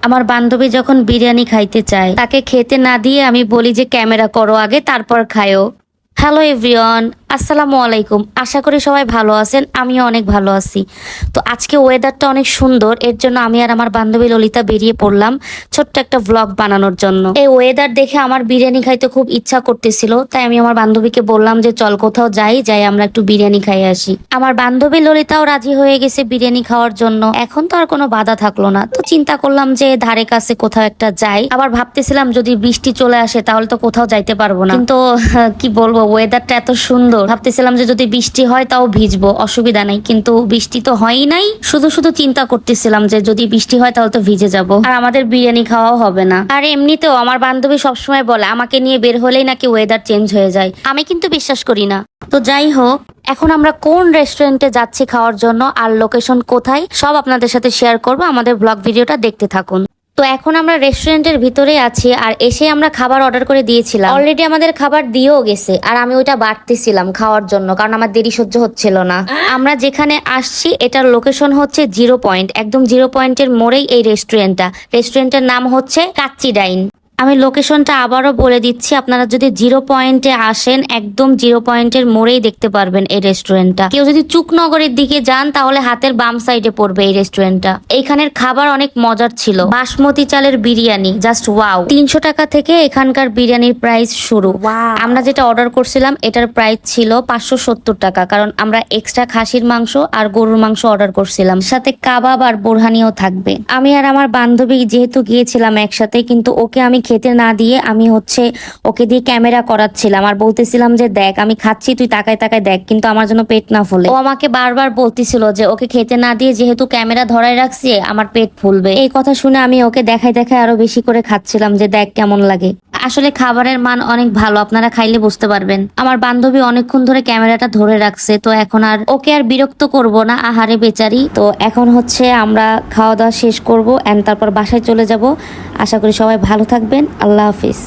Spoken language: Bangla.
আমার বান্ধবী যখন বিরিয়ানি খাইতে চায়, তাকে খেতে না দিয়ে আমি বলি যে ক্যামেরা করো আগে, তারপর খায়ও। হ্যালো এভরিওয়ান, আসসালামু আলাইকুম। আশা করি সবাই ভালো আছেন, আমিও অনেক ভালো আছি। তো আজকে ওয়েদারটা অনেক সুন্দর, এর জন্য আমি আর আমার বান্ধবী ললিতা বেরিয়ে পড়লাম ছোট্ট একটা ভ্লগ বানানোর জন্য। এই ওয়েদার দেখে আমার বিরিয়ানি খাইতে খুব ইচ্ছা করতেছিল, তাই আমি আমার বান্ধবীকে বললাম যে চল কোথাও যাই আমরা একটু বিরিয়ানি খাই আসি। আমার বান্ধবী ললিতাও রাজি হয়ে গেছে বিরিয়ানি খাওয়ার জন্য। এখন তো আর কোনো বাধা থাকলো না, তো চিন্তা করলাম যে ধারে কাছে কোথাও একটা যাই। আবার ভাবতেছিলাম যদি বৃষ্টি চলে আসে তাহলে তো কোথাও যাইতে পারবো না, কিন্তু কি বলবো, ওয়েদারটা এত সুন্দর, ভাবতেছিলাম যে যদি বৃষ্টি হয় তাও ভিজবো, অসুবিধা নাই। কিন্তু বৃষ্টি তো হয়ই নাই, শুধু শুধু চিন্তা করতেছিলাম যে যদি বৃষ্টি হয় তাহলে তো ভিজে যাব, আর আমাদের বিরিয়ানি খাওয়াও হবে না। আর এমনিতেও আমার বান্ধবী সবসময় বলে আমাকে নিয়ে বের হলেই নাকি ওয়েদার চেঞ্জ হয়ে যায়, আমি কিন্তু বিশ্বাস করি না। তো যাই হোক, এখন আমরা কোন রেস্টুরেন্টে যাচ্ছি খাওয়ার জন্য আর লোকেশন কোথায় সব আপনাদের সাথে শেয়ার করবো, আমাদের ব্লগ ভিডিওটা দেখতে থাকুন। তো এখন আমরা রেস্টুরেন্টের ভিতরে আছি, আর এসে আমরা খাবার অর্ডার করে দিয়েছিলাম। অলরেডি আমাদের খাবার দিয়েও গেছে, আর আমি ওইটা বাড়তেছিলাম খাওয়ার জন্য, কারণ আমার দেরি সহ্য হচ্ছিল না। আমরা যেখানে আসছি এটার লোকেশন হচ্ছে 0 পয়েন্ট, একদম 0 পয়েন্টের মোড়েই এই রেস্টুরেন্টের নাম হচ্ছে কাচ্চি ডাইন। আমি লোকেশনটা আবারও বলে দিচ্ছি, আপনারা যদি 0 পয়েন্টে আসেন, একদম 0 পয়েন্টের মোড়েই দেখতে পারবেন এই রেস্টুরেন্টটা। কেউ যদি চুকনগরের দিকে যান তাহলে হাতের বাম সাইডে পড়বে এই রেস্টুরেন্টটা। এইখানের খাবার অনেক মজার ছিল, বাসমতি চালের বিরিয়ানি, জাস্ট ওয়াও। 300 টাকা থেকে এখানকার বিরিয়ানির প্রাইস শুরু। আমরা যেটা অর্ডার করছিলাম এটার প্রাইস ছিল 570 টাকা, কারণ আমরা এক্সট্রা খাসির মাংস আর গরুর মাংস অর্ডার করছিলাম, সাথে কাবাব আর বোরহানিও থাকবে। আমি আর আমার বান্ধবী যেহেতু গিয়েছিলাম একসাথে, কিন্তু ওকে আমি খেতে না দিয়ে আমি ওকে দিয়ে ক্যামেরা করাচ্ছিলাম, আর বলতেছিলাম যে দেখ আমি খাচ্ছি, তুই তাকায় তাকায় দেখ, কিন্তু আমার জন্য পেট না ফুলে। ও আমাকে বারবার বলতেছিল যে ওকে খেতে না দিয়ে যেহেতু ক্যামেরা ধরায় রাখছি আমার পেট ফুলবে। এই কথা শুনে আমি ওকে দেখায় দেখায় আরো বেশি করে খাচ্ছিলাম যে দেখ কেমন লাগে। আসলে খাবারের মান অনেক ভালো, আপনারা খাইলে বুঝতে পারবেন। আমার বান্ধবী অনেকক্ষণ ধরে ক্যামেরাটা ধরে রাখছে, তো এখন আর ওকে আর বিরক্ত করব না, আহারে বেচারি। তো এখন আমরা খাওয়া দাওয়া শেষ করব এন্ড তারপর বাসায় চলে যাব। আশা করি সবাই ভালো থাকবেন। আল্লাহ হাফিজ।